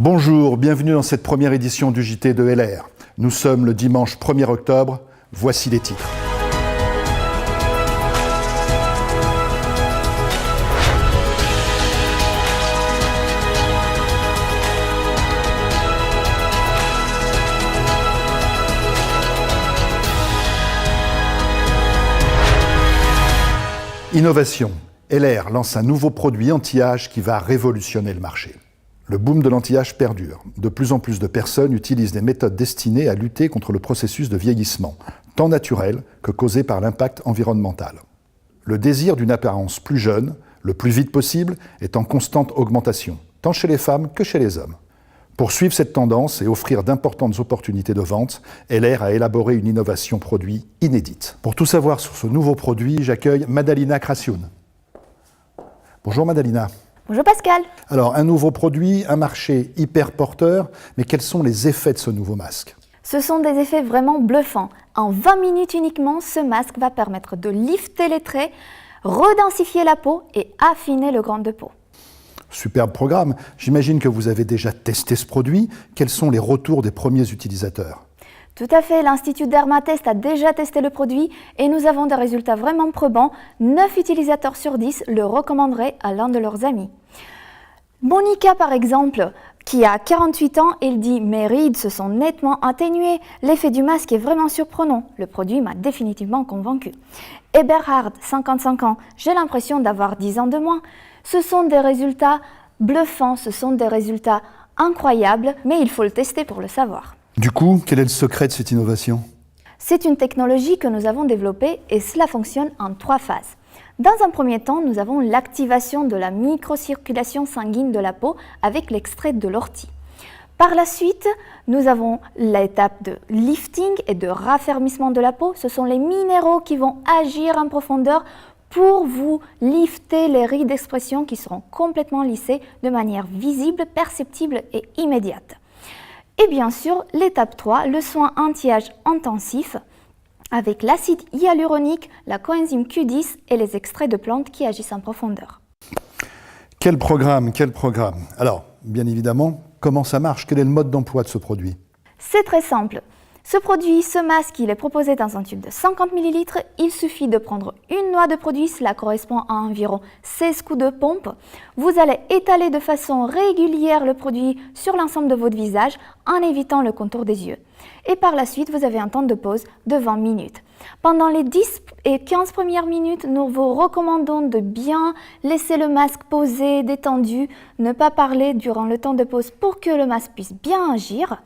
Bonjour, bienvenue dans cette première édition du JT de LR. Nous sommes le dimanche 1er octobre, voici les titres. Innovation. LR lance un nouveau produit anti-âge qui va révolutionner le marché. Le boom de l'anti-âge perdure. De plus en plus de personnes utilisent des méthodes destinées à lutter contre le processus de vieillissement, tant naturel que causé par l'impact environnemental. Le désir d'une apparence plus jeune, le plus vite possible, est en constante augmentation, tant chez les femmes que chez les hommes. Pour suivre cette tendance et offrir d'importantes opportunités de vente, LR a élaboré une innovation produit inédite. Pour tout savoir sur ce nouveau produit, j'accueille Madalina Krasioun. Bonjour Madalina. Bonjour Pascal. Alors, un nouveau produit, un marché hyper porteur, mais quels sont les effets de ce nouveau masque? Ce sont des effets vraiment bluffants. En 20 minutes uniquement, ce masque va permettre de lifter les traits, redensifier la peau et affiner le grain de peau. Superbe programme. J'imagine que vous avez déjà testé ce produit. Quels sont les retours des premiers utilisateurs? Tout à fait, l'Institut Dermatest a déjà testé le produit et nous avons des résultats vraiment probants. 9 utilisateurs sur 10 le recommanderaient à l'un de leurs amis. Monica, par exemple, qui a 48 ans, elle dit « Mes rides se sont nettement atténuées. L'effet du masque est vraiment surprenant. Le produit m'a définitivement convaincu. » Eberhard, 55 ans, « J'ai l'impression d'avoir 10 ans de moins. » Ce sont des résultats bluffants, ce sont des résultats incroyables, mais il faut le tester pour le savoir. Du coup, quel est le secret de cette innovation? C'est une technologie que nous avons développée et cela fonctionne en 3 phases. Dans un premier temps, nous avons l'activation de la microcirculation sanguine de la peau avec l'extrait de l'ortie. Par la suite, nous avons l'étape de lifting et de raffermissement de la peau. Ce sont les minéraux qui vont agir en profondeur pour vous lifter les rides d'expression qui seront complètement lissées de manière visible, perceptible et immédiate. Et bien sûr, l'étape 3, le soin anti-âge intensif avec l'acide hyaluronique, la coenzyme Q10 et les extraits de plantes qui agissent en profondeur. Quel programme, quel programme! Alors, bien évidemment, comment ça marche? Quel est le mode d'emploi de ce produit? C'est très simple. Ce produit, ce masque, il est proposé dans un tube de 50 ml. Il suffit de prendre une noix de produit, cela correspond à environ 16 coups de pompe. Vous allez étaler de façon régulière le produit sur l'ensemble de votre visage en évitant le contour des yeux. Et par la suite, vous avez un temps de pause de 20 minutes. Pendant les 10 et 15 premières minutes, nous vous recommandons de bien laisser le masque posé, détendu, ne pas parler durant le temps de pause pour que le masque puisse bien agir.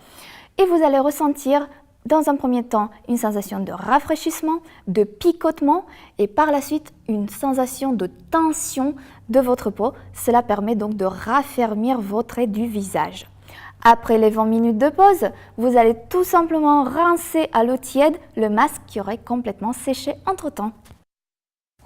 Et vous allez ressentir dans un premier temps une sensation de rafraîchissement, de picotement et par la suite une sensation de tension de votre peau. Cela permet donc de raffermir vos traits du visage. Après les 20 minutes de pause, vous allez tout simplement rincer à l'eau tiède le masque qui aurait complètement séché entre-temps.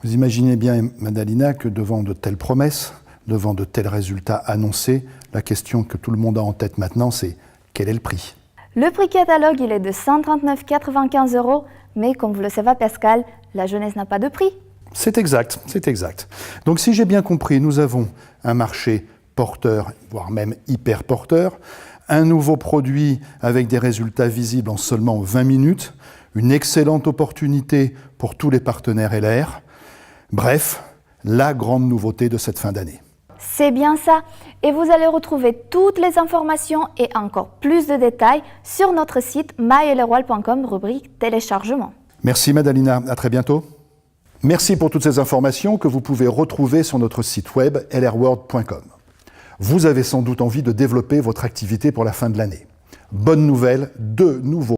Vous imaginez bien, Madalina, que devant de telles promesses, devant de tels résultats annoncés, la question que tout le monde a en tête maintenant, c'est quel est le prix? Le prix catalogue, il est de 139,95 €, mais comme vous le savez Pascal, la jeunesse n'a pas de prix. C'est exact, c'est exact. Donc si j'ai bien compris, nous avons un marché porteur, voire même hyper porteur, un nouveau produit avec des résultats visibles en seulement 20 minutes, une excellente opportunité pour tous les partenaires LR. Bref, la grande nouveauté de cette fin d'année. C'est bien ça, et vous allez retrouver toutes les informations et encore plus de détails sur notre site mylrwal.com, rubrique téléchargement. Merci Madalina, à très bientôt. Merci pour toutes ces informations que vous pouvez retrouver sur notre site web lrworld.com. Vous avez sans doute envie de développer votre activité pour la fin de l'année. Bonne nouvelle, 2 nouveaux